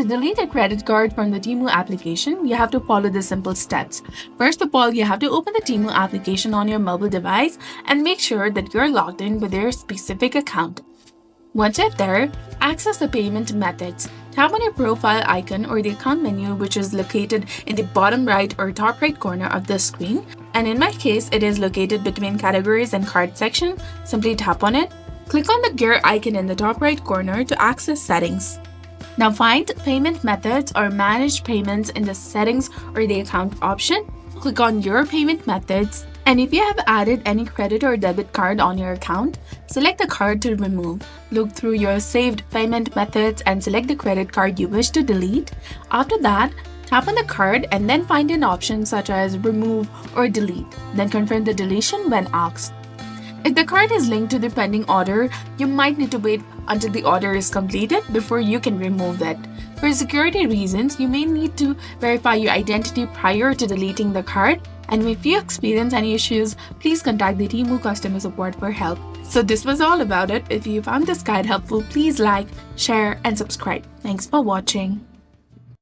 To delete a credit card from the Temu application, you have to follow the simple steps. First of all, you have to open the Temu application on your mobile device and make sure that you're logged in with your specific account. Once you're there, access the payment methods. Tap on your profile icon or the account menu, which is located in the bottom right or top right corner of the screen. And in my case, it is located between categories and card section. Simply tap on it. Click on the gear icon in the top right corner to access settings. Now find payment methods or manage payments in the settings or the account option. Click on your payment methods. And if you have added any credit or debit card on your account, select the card to remove. Look through your saved payment methods and select the credit card you wish to delete. After that, tap on the card and then find an option such as remove or delete. Then confirm the deletion when asked. If the card is linked to the pending order, you might need to wait until the order is completed before you can remove it. For security reasons, you may need to verify your identity prior to deleting the card. And if you experience any issues, please contact the Temu customer support for help. So this was all about it. If you found this guide helpful, please like, share, and subscribe. Thanks for watching.